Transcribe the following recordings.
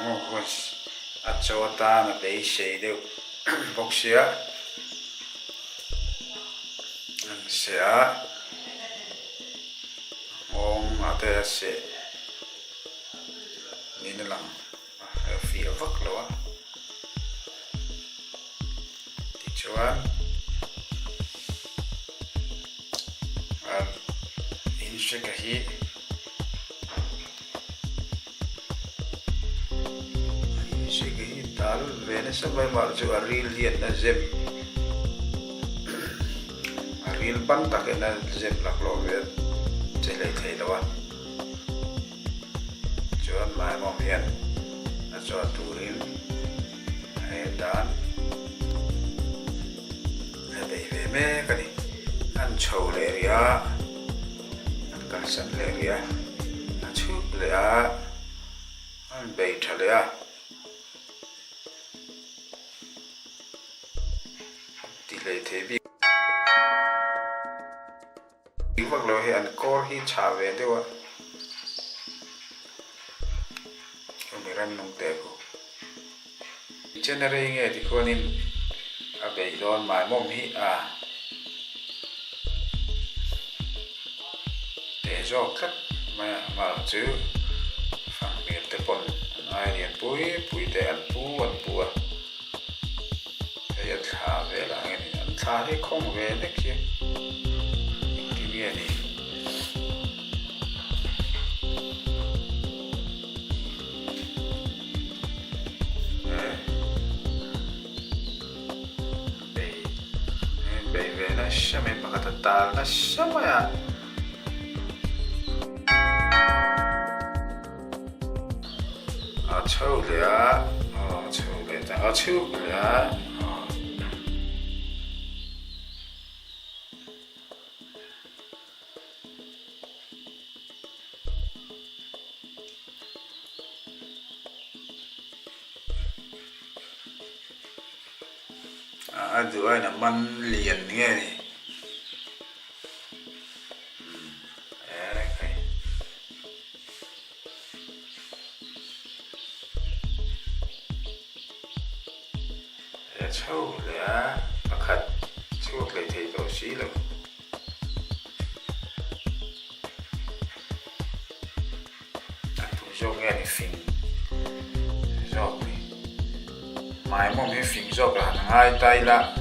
Ngủ quên cho ta mà bị xì đều bốc xía xía ông ở đây sẽ nên làm phía vắc lỗ thì chuan in sẽ cái hi sẽ cái hi tal về nó sẽ phải bảo cho real hiện là zem real ban ta cái là zem lạc lỗ về chỉ lấy thấy đâu chuan mai mong hiền cho turin hay dan để về mẹ cái này ăn chầu lệ ria ăn cả sẵn lệ ria ăn chúc lệ ăn bể thà lệ tỷ lệ thế bị vắc lối hay ăn cor hi chả về đâu à không ran nông tệ cô trên đây nghe thì con in bể đòn mãi mồm hi để cho cắt mà chứ phẳng miệt tới còn ai liền bùi để ăn bùa thế thả về là nghe này ăn thả thì không về đấy kia cái nghe này bể nó xem em bằng cái ta nó xem mà chậu lẻ ta chậu lẻ đứa này là man liền nghe này chậu lẻ khát chuột lại thấy đồ xí lắm tôi nghe này phim dọc mai mong cái phim dọc là hai tay là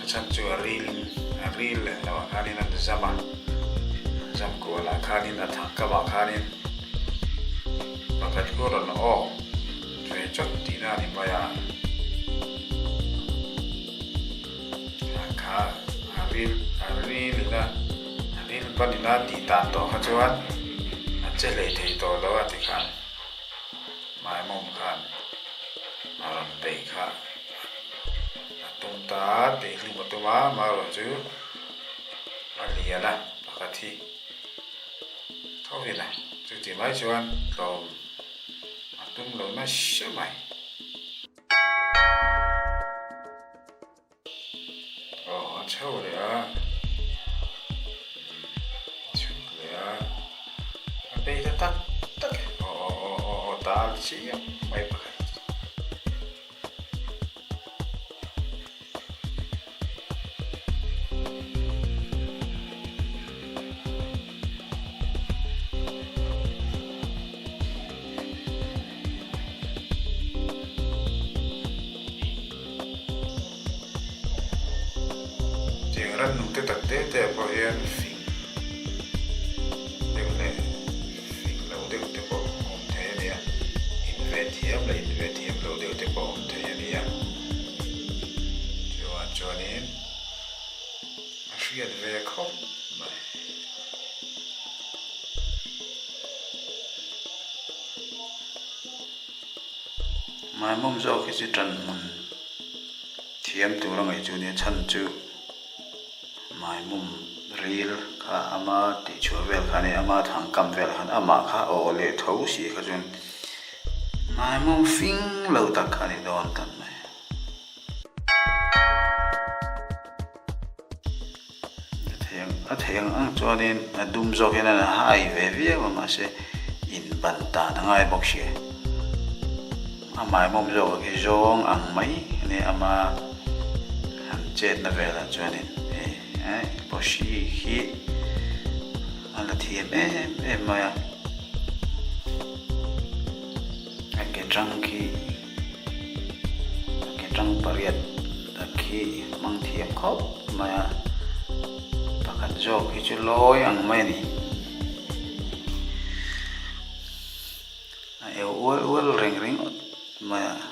chân chùa reel là kali na zam ko la kali na thangka ba kali bakat ko ron o tre chot tina ni baya ka reel ban na ti tan to ha chuan che le thei to lo ati khan mai mong khan aron dei kha tung ta để lưu một tôm mà rồi chứ ăn liền à bạc thi thôi vậy này chứ chỉ mấy cho ăn rồi tung rồi nó sớm mày chậu đấy bây giờ tắt ta chỉ mấy bạc ran nung te tak te po hian fing deuh le fing lo deuh te po om the ania invet hiam lo deuh te po om the ania chuanin a hriat ve khawp mai mom zo ki chi tran mun thiam tu rangai chu ne chan chu mai mum reel kha ama ti chuvel khani ama thang kam vel khan ama kha o le tho si kha jun mai mum fing lo tak khani don tan mai theng ang chuanin adum zo hian an hai ve ve ma se in ban ta na ngai bok she amai mom zo ki zong ang mai ni ama han chen na vela chuanin bo shi hi ala thiam em maya ke trăng pariat khi mang thiam khop maya pakhat zo ki chu loi ang mai ni ul ring ring maya